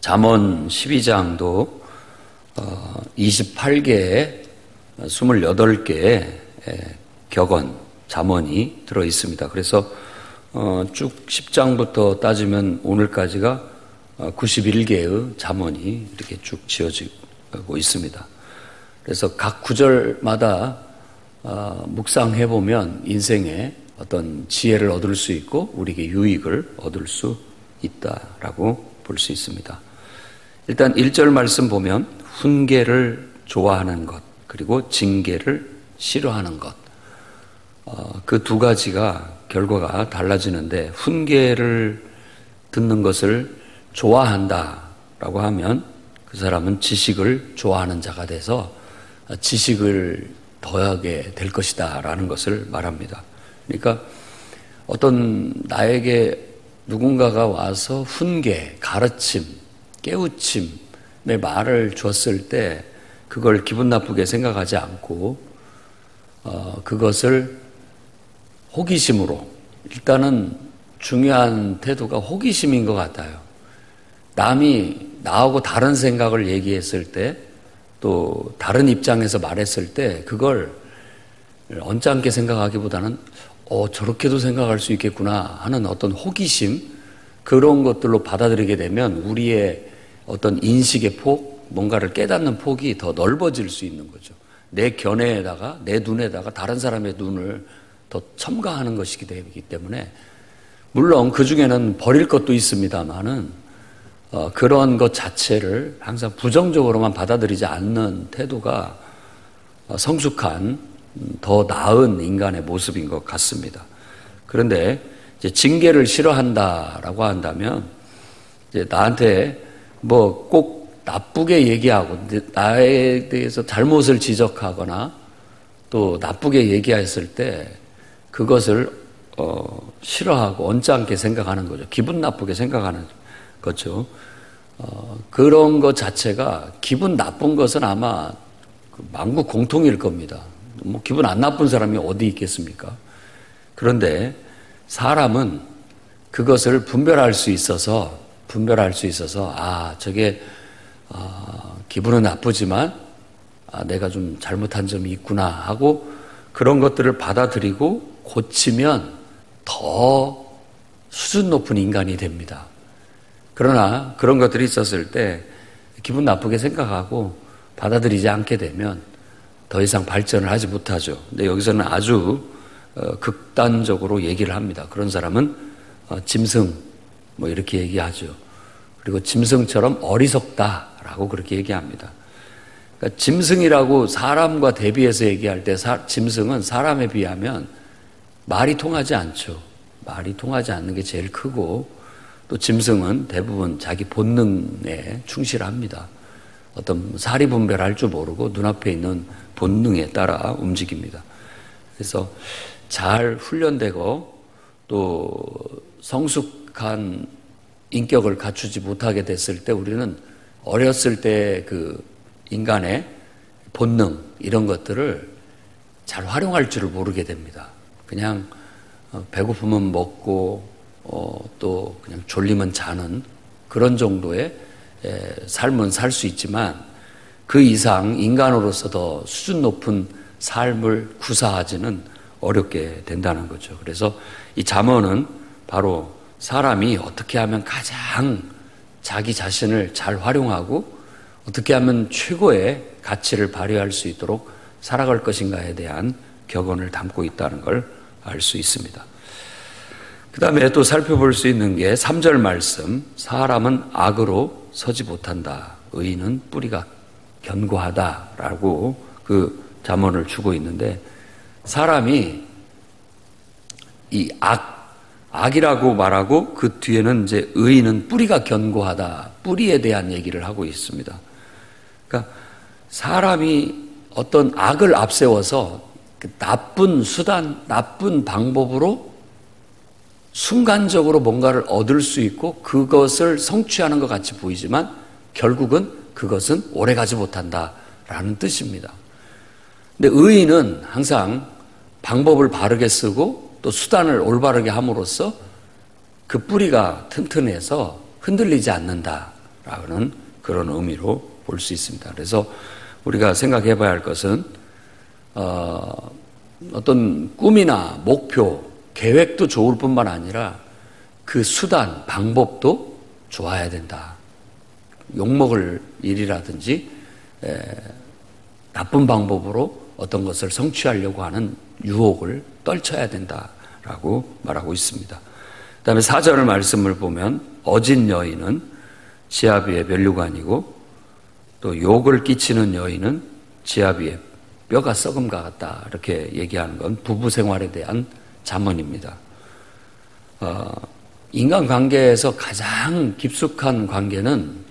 잠언 12장도 28개의 28개의 격언, 잠언이 들어 있습니다. 그래서 쭉 10장부터 오늘까지가 91개의 잠언이 이렇게 쭉 지어지고 있습니다. 그래서 각 구절마다 묵상해보면 인생에 어떤 지혜를 얻을 수 있고 우리에게 유익을 얻을 수 있다라고 볼 수 있습니다. 일단 1절 말씀 보면 훈계를 좋아하는 것 그리고 징계를 싫어하는 것, 그 두 가지가 결과가 달라지는데, 훈계를 듣는 것을 좋아한다라고 하면 그 사람은 지식을 좋아하는 자가 돼서 지식을 더하게 될 것이다 라는 것을 말합니다. 그러니까 어떤 나에게 누군가가 와서 훈계, 가르침, 깨우침의 말을 줬을 때 그걸 기분 나쁘게 생각하지 않고 그것을 호기심으로, 일단은 중요한 태도가 호기심인 것 같아요. 남이 나하고 다른 생각을 얘기했을 때, 또 다른 입장에서 말했을 때 그걸 언짢게 생각하기보다는 저렇게도 생각할 수 있겠구나 하는 어떤 호기심, 그런 것들로 받아들이게 되면 우리의 어떤 인식의 폭, 뭔가를 깨닫는 폭이 더 넓어질 수 있는 거죠. 내 견해에다가, 내 눈에다가 다른 사람의 눈을 더 첨가하는 것이기 때문에, 물론 그 중에는 버릴 것도 있습니다만은 그런 것 자체를 항상 부정적으로만 받아들이지 않는 태도가 성숙한, 더 나은 인간의 모습인 것 같습니다. 그런데 이제 징계를 싫어한다라고 한다면, 이제 나한테 뭐 꼭 나쁘게 얘기하고 나에 대해서 잘못을 지적하거나 또 나쁘게 얘기했을 때 그것을 싫어하고 언짢게 생각하는 거죠. 기분 나쁘게 생각하는 거죠. 그런 것 자체가, 기분 나쁜 것은 아마 만국 공통일 겁니다. 뭐 기분 안 나쁜 사람이 어디 있겠습니까? 그런데 사람은 그것을 분별할 수 있어서 저게 기분은 나쁘지만 내가 좀 잘못한 점이 있구나 하고 그런 것들을 받아들이고 고치면 더 수준 높은 인간이 됩니다. 그러나 그런 것들이 있었을 때 기분 나쁘게 생각하고 받아들이지 않게 되면 더 이상 발전을 하지 못하죠. 근데 여기서는 아주 극단적으로 얘기를 합니다. 그런 사람은 짐승, 뭐 이렇게 얘기하죠. 그리고 짐승처럼 어리석다라고 그렇게 얘기합니다. 그러니까 짐승이라고 사람과 대비해서 얘기할 때 짐승은 사람에 비하면 말이 통하지 않죠. 말이 통하지 않는 게 제일 크고, 또 짐승은 대부분 자기 본능에 충실합니다. 어떤 사리 분별할 줄 모르고 눈앞에 있는 본능에 따라 움직입니다. 그래서 잘 훈련되고 또 성숙한 인격을 갖추지 못하게 됐을 때 우리는 어렸을 때 그 인간의 본능, 이런 것들을 잘 활용할 줄을 모르게 됩니다. 그냥 배고프면 먹고 또 그냥 졸리면 자는 그런 정도의 삶은 살 수 있지만 그 이상 인간으로서 더 수준 높은 삶을 구사하지는 어렵게 된다는 거죠. 그래서 이 잠언은 바로 사람이 어떻게 하면 가장 자기 자신을 잘 활용하고 어떻게 하면 최고의 가치를 발휘할 수 있도록 살아갈 것인가에 대한 격언을 담고 있다는 걸 알 수 있습니다. 그 다음에 또 살펴볼 수 있는 게 3절 말씀, 사람은 악으로 서지 못한다. 의인은 뿌리가 견고하다라고 그 잠언을 주고 있는데, 사람이 이 악이라고 말하고 그 뒤에는 이제 의인은 뿌리가 견고하다, 뿌리에 대한 얘기를 하고 있습니다. 그러니까 사람이 어떤 악을 앞세워서 그 나쁜 수단, 나쁜 방법으로 순간적으로 뭔가를 얻을 수 있고 그것을 성취하는 것 같이 보이지만 결국은 그것은 오래가지 못한다라는 뜻입니다. 근데 의인은 항상 방법을 바르게 쓰고 또 수단을 올바르게 함으로써 그 뿌리가 튼튼해서 흔들리지 않는다. 된다라는 그런 의미로 볼 수 있습니다. 그래서 우리가 생각해 봐야 할 것은 어떤 꿈이나 목표, 계획도 좋을 뿐만 아니라 그 수단, 방법도 좋아야 된다. 욕먹을 일이라든지 나쁜 방법으로 어떤 것을 성취하려고 하는 유혹을 떨쳐야 된다라고 말하고 있습니다. 그 다음에 4절 말씀을 보면 어진 여인은 지압 위에 면류관이고 또 욕을 끼치는 여인은 지압 위에 뼈가 썩음과 같다. 이렇게 얘기하는 건 부부 생활에 대한 잠언입니다. 인간관계에서 가장 깊숙한 관계는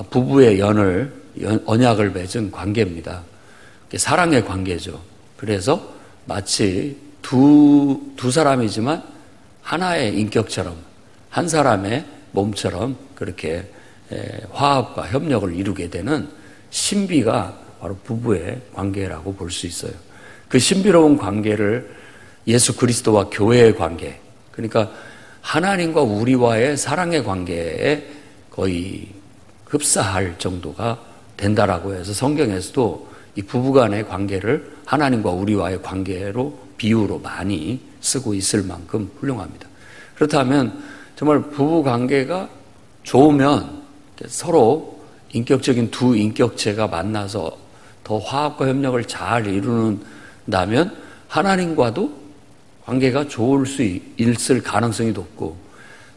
부부의 언약을 맺은 관계입니다. 사랑의 관계죠. 그래서 마치 두 사람이지만 하나의 인격처럼 한 사람의 몸처럼 그렇게 화합과 협력을 이루게 되는 신비가 바로 부부의 관계라고 볼 수 있어요. 그 신비로운 관계를 예수 그리스도와 교회의 관계, 그러니까 하나님과 우리와의 사랑의 관계에 거의 흡사할 정도가 된다라고 해서 성경에서도 이 부부간의 관계를 하나님과 우리와의 관계로 비유로 많이 쓰고 있을 만큼 훌륭합니다. 그렇다면 정말 부부 관계가 좋으면 서로 인격적인 두 인격체가 만나서 더 화합과 협력을 잘 이루는다면 하나님과도 관계가 좋을 수 있을 가능성이 높고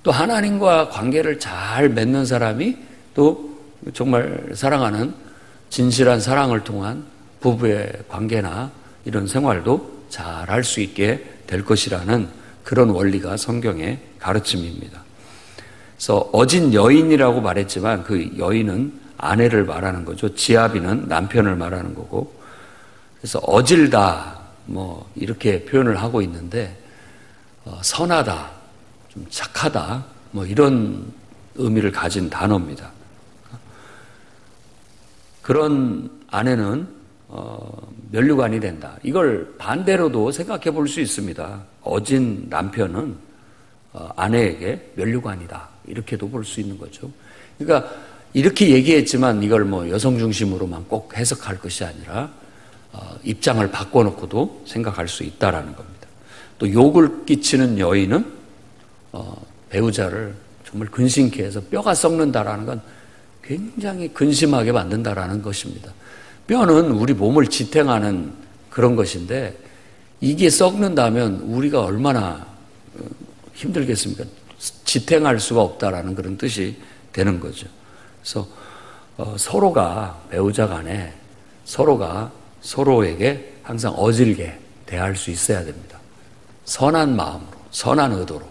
또 하나님과 관계를 잘 맺는 사람이 또 정말 사랑하는 진실한 사랑을 통한 부부의 관계나 이런 생활도 잘 할 수 있게 될 것이라는 그런 원리가 성경의 가르침입니다. 그래서 어진 여인이라고 말했지만 그 여인은 아내를 말하는 거죠. 지아비는 남편을 말하는 거고. 그래서 어질다 뭐 이렇게 표현을 하고 있는데 선하다, 좀 착하다 뭐 이런 의미를 가진 단어입니다. 그런 아내는 면류관이 된다. 이걸 반대로도 생각해 볼 수 있습니다. 어진 남편은 아내에게 면류관이다. 이렇게도 볼 수 있는 거죠. 그러니까 이렇게 얘기했지만 이걸 뭐 여성 중심으로만 꼭 해석할 것이 아니라 입장을 바꿔놓고도 생각할 수 있다라는 겁니다. 또 욕을 끼치는 여인은 배우자를 정말 근심케 해서 뼈가 썩는다라는 건 굉장히 근심하게 만든다라는 것입니다. 뼈는 우리 몸을 지탱하는 그런 것인데 이게 썩는다면 우리가 얼마나 힘들겠습니까? 지탱할 수가 없다라는 그런 뜻이 되는 거죠. 그래서 서로가 배우자 간에 서로가 서로에게 항상 어질게 대할 수 있어야 됩니다. 선한 마음으로, 선한 의도로.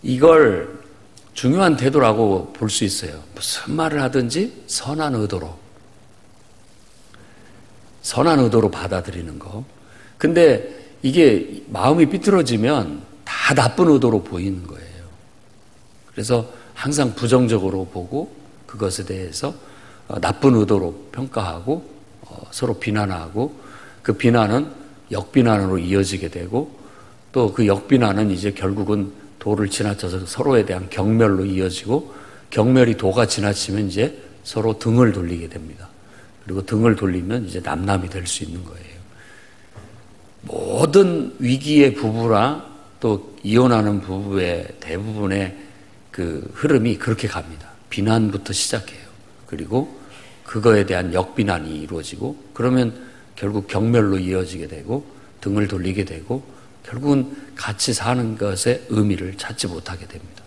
이걸 중요한 태도라고 볼 수 있어요. 무슨 말을 하든지 선한 의도로 받아들이는 거. 근데 이게 마음이 삐뚤어지면 다 나쁜 의도로 보이는 거예요. 그래서 항상 부정적으로 보고 그것에 대해서 나쁜 의도로 평가하고 서로 비난하고 그 비난은 역비난으로 이어지게 되고 또 그 역비난은 이제 결국은 도를 지나쳐서 서로에 대한 경멸로 이어지고 경멸이 도가 지나치면 이제 서로 등을 돌리게 됩니다. 그리고 등을 돌리면 이제 남남이 될 수 있는 거예요. 모든 위기의 부부랑 또 이혼하는 부부의 대부분의 그 흐름이 그렇게 갑니다. 비난부터 시작해요. 그리고 그거에 대한 역비난이 이루어지고 그러면 결국 경멸로 이어지게 되고 등을 돌리게 되고 결국은 같이 사는 것의 의미를 찾지 못하게 됩니다.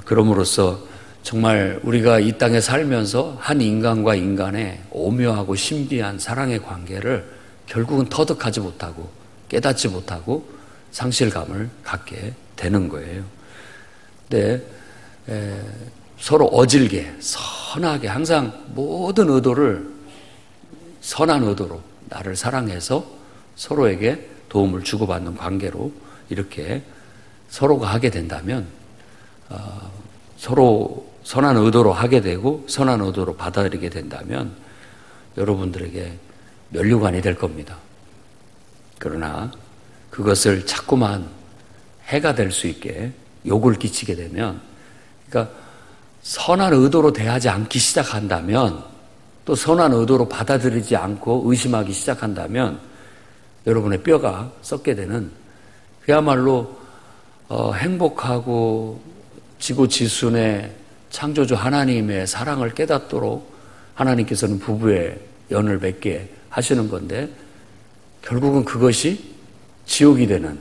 그럼으로써 정말 우리가 이 땅에 살면서 한 인간과 인간의 오묘하고 신비한 사랑의 관계를 결국은 터득하지 못하고 깨닫지 못하고 상실감을 갖게 되는 거예요. 근데 서로 어질게 선하게 항상 모든 의도를 선한 의도로 나를 사랑해서 서로에게 도움을 주고받는 관계로 이렇게 서로가 하게 된다면 서로 선한 의도로 하게 되고 선한 의도로 받아들이게 된다면 여러분들에게 면류관이 될 겁니다. 그러나 그것을 자꾸만 해가 될 수 있게 욕을 끼치게 되면 그러니까 선한 의도로 대하지 않기 시작한다면, 또 선한 의도로 받아들이지 않고 의심하기 시작한다면 여러분의 뼈가 썩게 되는, 그야말로 행복하고 지고지순의 창조주 하나님의 사랑을 깨닫도록 하나님께서는 부부의 연을 맺게 하시는 건데, 결국은 그것이 지옥이 되는,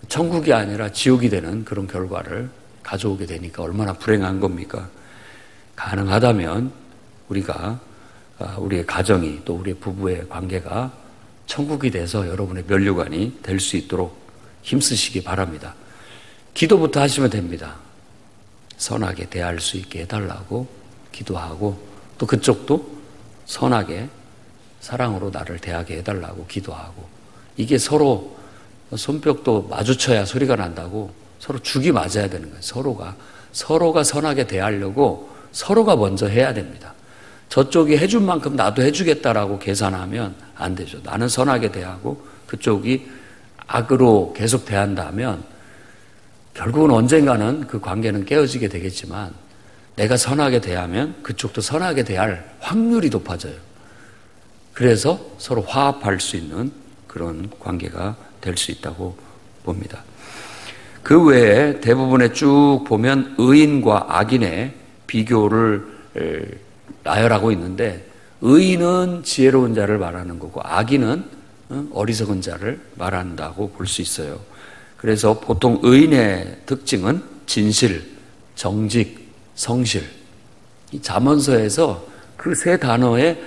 천국이 아니라 지옥이 되는 그런 결과를 가져오게 되니까 얼마나 불행한 겁니까? 가능하다면 우리가 우리의 가정이, 또 우리의 부부의 관계가 천국이 돼서 여러분의 면류관이 될 수 있도록 힘쓰시기 바랍니다. 기도부터 하시면 됩니다. 선하게 대할 수 있게 해달라고 기도하고, 또 그쪽도 선하게 사랑으로 나를 대하게 해달라고 기도하고, 이게 서로 손뼉도 마주쳐야 소리가 난다고 서로 죽이 맞아야 되는 거예요. 서로가 선하게 대하려고 서로가 먼저 해야 됩니다. 저쪽이 해준 만큼 나도 해주겠다라고 계산하면 안 되죠. 나는 선하게 대하고 그쪽이 악으로 계속 대한다면 결국은 언젠가는 그 관계는 깨어지게 되겠지만, 내가 선하게 대하면 그쪽도 선하게 대할 확률이 높아져요. 그래서 서로 화합할 수 있는 그런 관계가 될 수 있다고 봅니다. 그 외에 대부분에 쭉 보면 의인과 악인의 비교를 나열하고 있는데, 의인은 지혜로운 자를 말하는 거고 악인은 어리석은 자를 말한다고 볼 수 있어요. 그래서 보통 의인의 특징은 진실, 정직, 성실. 이 잠언서에서 그 세 단어에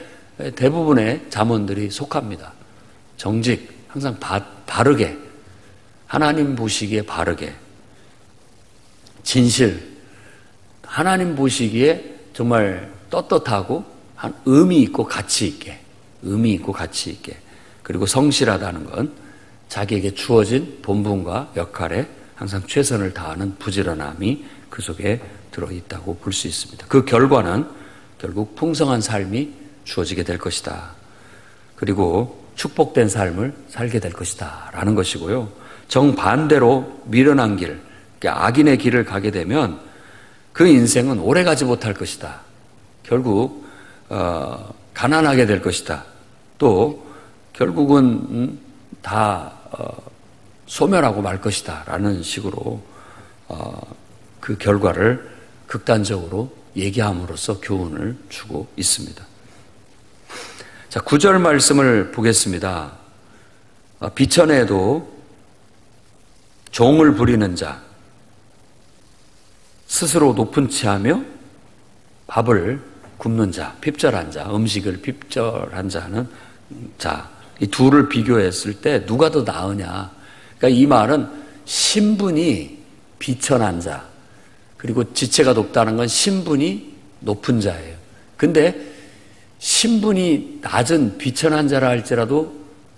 대부분의 잠언들이 속합니다. 정직, 항상 바르게, 하나님 보시기에 바르게. 진실, 하나님 보시기에 정말 떳떳하고 의미 있고 가치 있게. 그리고 성실하다는 건 자기에게 주어진 본분과 역할에 항상 최선을 다하는 부지런함이 그 속에 들어있다고 볼 수 있습니다. 그 결과는 결국 풍성한 삶이 주어지게 될 것이다. 그리고 축복된 삶을 살게 될 것이다 라는 것이고요. 정반대로 미련한 길, 그러니까 악인의 길을 가게 되면 그 인생은 오래가지 못할 것이다. 결국 가난하게 될 것이다. 또 결국은 다 소멸하고 말 것이다 라는 식으로 그 결과를 극단적으로 얘기함으로써 교훈을 주고 있습니다. 자, 9절 말씀을 보겠습니다. 비천에도 종을 부리는 자, 스스로 높은 치하며 밥을 굽는 자, 핍절한 자, 음식을 핍절한 자는 자, 이 둘을 비교했을 때 누가 더 나으냐. 그러니까 이 말은 신분이 비천한 자, 그리고 지체가 높다는 건 신분이 높은 자예요. 근데 신분이 낮은 비천한 자라 할지라도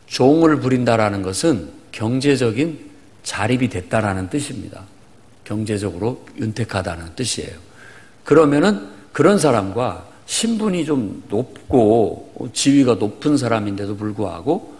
종을 부린다라는 것은 경제적인 자립이 됐다라는 뜻입니다. 경제적으로 윤택하다는 뜻이에요. 그러면은 그런 사람과 신분이 좀 높고 지위가 높은 사람인데도 불구하고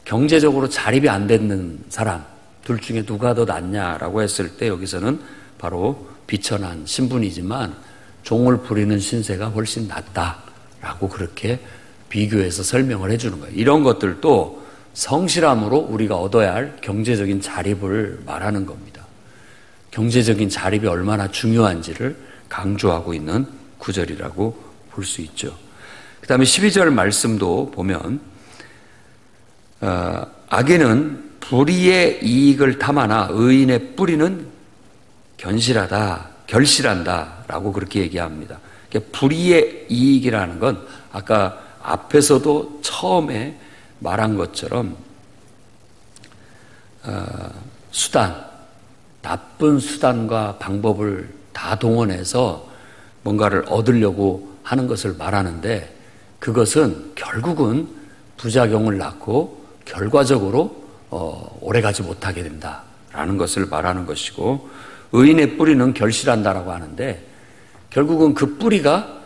경제적으로 자립이 안 되는 사람, 둘 중에 누가 더 낫냐라고 했을 때 여기서는 바로 비천한 신분이지만 종을 부리는 신세가 훨씬 낫다라고 그렇게 비교해서 설명을 해주는 거예요. 이런 것들도 성실함으로 우리가 얻어야 할 경제적인 자립을 말하는 겁니다. 경제적인 자립이 얼마나 중요한지를 강조하고 있는 구절이라고 볼 수 있죠. 그 다음에 12절 말씀도 보면 악인은 불의의 이익을 탐하나 의인의 뿌리는 결실한다 라고 그렇게 얘기합니다. 그러니까 불의의 이익이라는 건 아까 앞에서도 처음에 말한 것처럼 수단, 나쁜 수단과 방법을 다 동원해서 뭔가를 얻으려고 하는 것을 말하는데, 그것은 결국은 부작용을 낳고 결과적으로 오래가지 못하게 된다라는 것을 말하는 것이고, 의인의 뿌리는 결실한다라고 하는데 결국은 그 뿌리가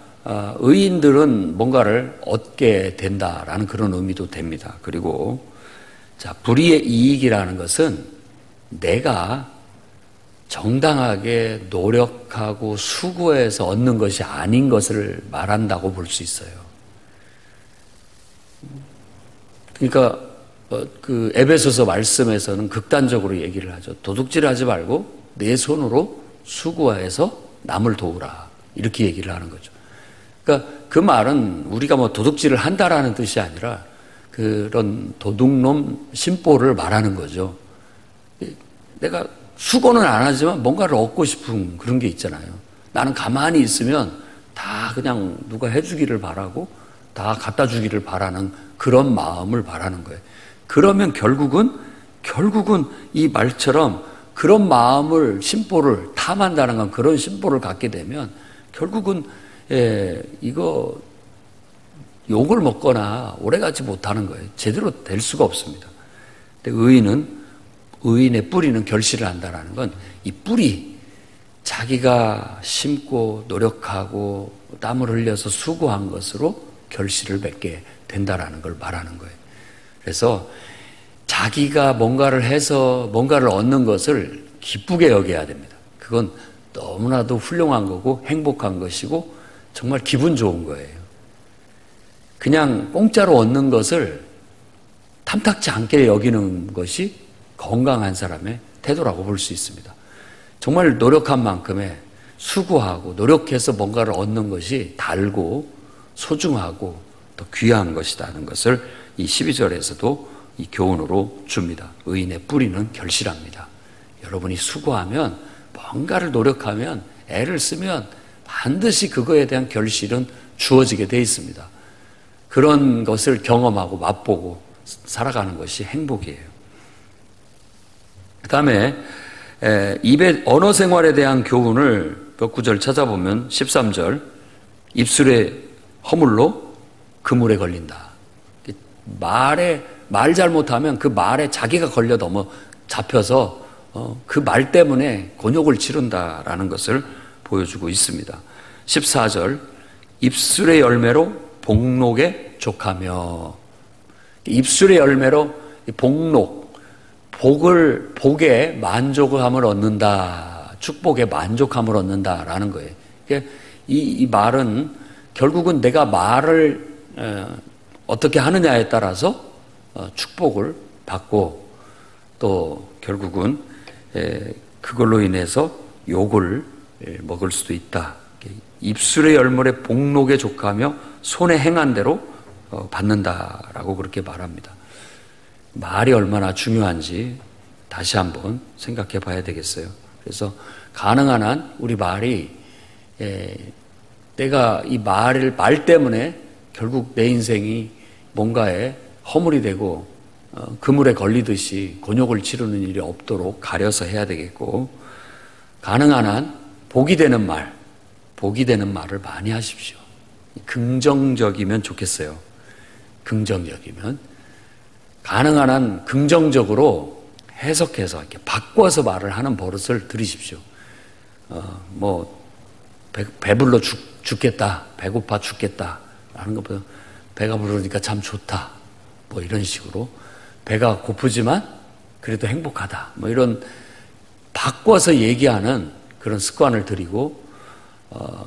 의인들은 뭔가를 얻게 된다라는 그런 의미도 됩니다. 그리고 자, 불의의 이익이라는 것은 내가 정당하게 노력하고 수고해서 얻는 것이 아닌 것을 말한다고 볼 수 있어요. 그러니까 그 에베소서 말씀에서는 극단적으로 얘기를 하죠. 도둑질하지 말고 내 손으로 수고해서 남을 도우라. 이렇게 얘기를 하는 거죠. 그러니까 그 말은 우리가 뭐 도둑질을 한다라는 뜻이 아니라 그런 도둑놈 심보를 말하는 거죠. 내가 수고는 안 하지만 뭔가를 얻고 싶은 그런 게 있잖아요. 나는 가만히 있으면 다 그냥 누가 해주기를 바라고 다 갖다 주기를 바라는 그런 마음을 바라는 거예요. 그러면 결국은 이 말처럼 그런 마음을, 심보를 탐한다는 건 그런 심보를 갖게 되면 결국은 이거 욕을 먹거나 오래가지 못하는 거예요. 제대로 될 수가 없습니다. 근데 의인의 뿌리는 결실을 한다는 건 이 뿌리, 자기가 심고 노력하고 땀을 흘려서 수고한 것으로 결실을 맺게 된다라는 걸 말하는 거예요. 그래서 자기가 뭔가를 해서 뭔가를 얻는 것을 기쁘게 여겨야 됩니다. 그건 너무나도 훌륭한 거고 행복한 것이고 정말 기분 좋은 거예요. 그냥 공짜로 얻는 것을 탐탁지 않게 여기는 것이 건강한 사람의 태도라고 볼 수 있습니다. 정말 노력한 만큼의 수고하고 노력해서 뭔가를 얻는 것이 달고 소중하고 더 귀한 것이라는 것을 이 12절에서도 이 교훈으로 줍니다. 의인의 뿌리는 결실합니다. 여러분이 수고하면 뭔가를 노력하면 애를 쓰면 반드시 그거에 대한 결실은 주어지게 돼 있습니다. 그런 것을 경험하고 맛보고 살아가는 것이 행복이에요. 그 다음에 입의 언어 생활에 대한 교훈을 몇 구절 찾아보면 13절 입술의 허물로 그물에 걸린다. 말 잘못하면 그 말에 자기가 걸려 넘어 잡혀서 그 말 때문에 곤욕을 치른다라는 것을 보여주고 있습니다. 14절 입술의 열매로 복록에 족하며 입술의 열매로 복에 만족함을 얻는다. 축복에 만족함을 얻는다라는 거예요. 이 말은 결국은 내가 말을 어떻게 하느냐에 따라서 축복을 받고 또 결국은 그걸로 인해서 욕을 먹을 수도 있다. 입술의 열물에 복록에 족하며 손에 행한 대로 받는다라고 그렇게 말합니다. 말이 얼마나 중요한지 다시 한번 생각해 봐야 되겠어요. 그래서 가능한 한 우리 말이 내가 이 말 때문에 결국 내 인생이 뭔가에 허물이 되고 그물에 걸리듯이 곤욕을 치르는 일이 없도록 가려서 해야 되겠고 가능한 한 복이 되는 말을 많이 하십시오. 긍정적이면 좋겠어요. 긍정적이면 가능한 한 긍정적으로 해석해서 이렇게 바꿔서 말을 하는 버릇을 들이십시오. 배불러 죽겠다, 배고파 죽겠다 라는 것보다 배가 부르니까 참 좋다, 뭐 이런 식으로 배가 고프지만 그래도 행복하다, 뭐 이런 바꿔서 얘기하는 그런 습관을 들이고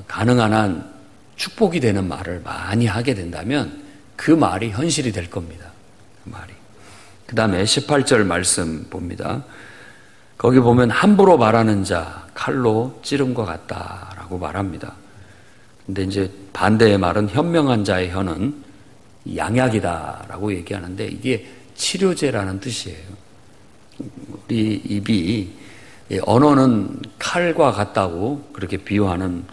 가능한 한 축복이 되는 말을 많이 하게 된다면 그 말이 현실이 될 겁니다. 그 말이. 그 다음에 18절 말씀 봅니다. 거기 보면 함부로 말하는 자 칼로 찌름과 같다라고 말합니다. 근데 이제 반대의 말은 현명한 자의 혀는 양약이다라고 얘기하는데 이게 치료제라는 뜻이에요. 우리 입이 언어는 칼과 같다고 그렇게 비유하는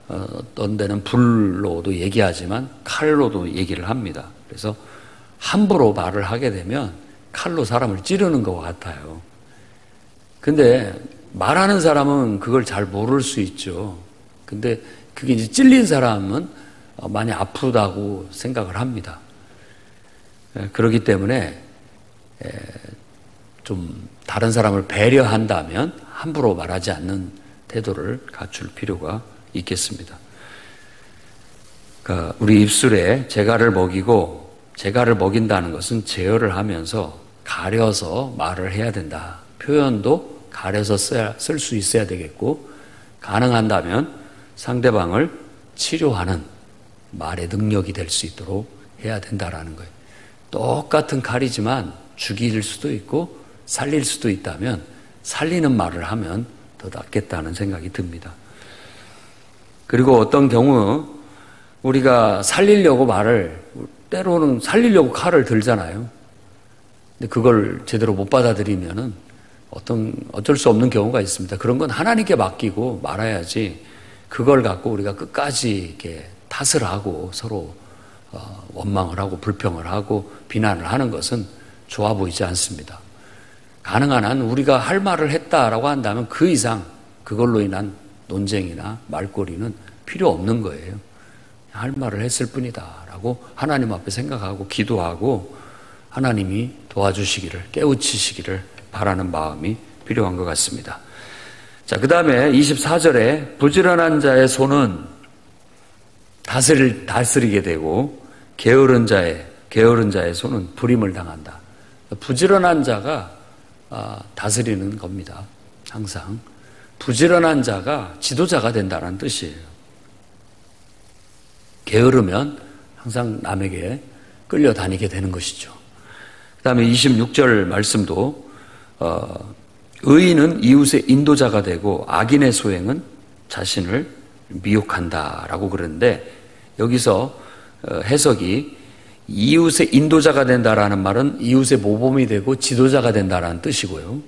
어떤 데는 불로도 얘기하지만 칼로도 얘기를 합니다. 그래서 함부로 말을 하게 되면 칼로 사람을 찌르는 것 같아요. 근데 말하는 사람은 그걸 잘 모를 수 있죠. 근데 그게 이제 찔린 사람은 많이 아프다고 생각을 합니다. 그렇기 때문에 좀 다른 사람을 배려한다면 함부로 말하지 않는 태도를 갖출 필요가 있겠습니다. 그러니까 우리 입술에 재갈을 먹이고 재갈을 먹인다는 것은 제어를 하면서 가려서 말을 해야 된다. 표현도 가려서 쓸 수 있어야 되겠고, 가능한다면 상대방을 치료하는 말의 능력이 될 수 있도록 해야 된다라는 거예요. 똑같은 칼이지만 죽일 수도 있고 살릴 수도 있다면 살리는 말을 하면 더 낫겠다는 생각이 듭니다. 그리고 어떤 경우 우리가 살리려고 때로는 살리려고 칼을 들잖아요. 근데 그걸 제대로 못 받아들이면은 어쩔 수 없는 경우가 있습니다. 그런 건 하나님께 맡기고 말아야지, 그걸 갖고 우리가 끝까지 이렇게 탓을 하고 서로 원망을 하고 불평을 하고 비난을 하는 것은 좋아 보이지 않습니다. 가능한 한 우리가 할 말을 했다라고 한다면 그 이상 그걸로 인한 논쟁이나 말꼬리는 필요 없는 거예요. 할 말을 했을 뿐이다라고 하나님 앞에 생각하고 기도하고 하나님이 도와주시기를, 깨우치시기를 바라는 마음이 필요한 것 같습니다. 자, 그 다음에 24절에 부지런한 자의 손은 다스리게 되고 게으른 자의 손은 불임을 당한다. 부지런한 자가 다스리는 겁니다. 항상 부지런한 자가 지도자가 된다는 뜻이에요. 게으르면 항상 남에게 끌려다니게 되는 것이죠. 그 다음에 26절 말씀도 의인은 이웃의 인도자가 되고 악인의 소행은 자신을 미혹한다라고 그러는데, 여기서 해석이 이웃의 인도자가 된다라는 말은 이웃의 모범이 되고 지도자가 된다라는 뜻이고요.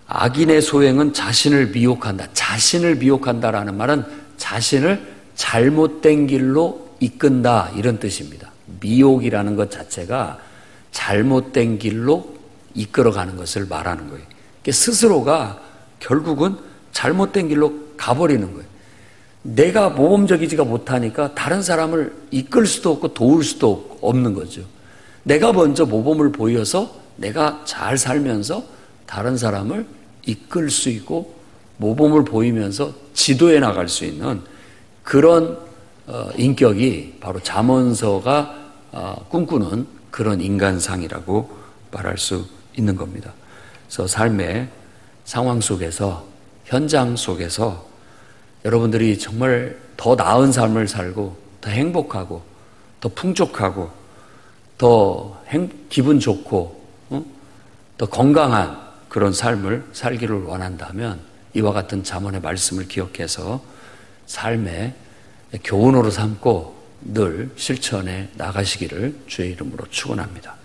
악인의 소행은 자신을 미혹한다. 자신을 미혹한다라는 말은 자신을 잘못된 길로 이끈다, 이런 뜻입니다. 미혹이라는 것 자체가 잘못된 길로 이끌어가는 것을 말하는 거예요. 스스로가 결국은 잘못된 길로 가버리는 거예요. 내가 모범적이지가 못하니까 다른 사람을 이끌 수도 없고 도울 수도 없는 거죠. 내가 먼저 모범을 보여서 내가 잘 살면서 다른 사람을 이끌 수 있고 모범을 보이면서 지도해 나갈 수 있는 그런 인격이 바로 잠언서가 꿈꾸는 그런 인간상이라고 말할 수 있는 겁니다. 그래서 삶의 상황 속에서, 현장 속에서 여러분들이 정말 더 나은 삶을 살고 더 행복하고 더 풍족하고 더 기분 좋고 더 건강한 그런 삶을 살기를 원한다면 이와 같은 잠언의 말씀을 기억해서 삶의 교훈으로 삼고 늘 실천해 나가시기를 주의 이름으로 축원합니다.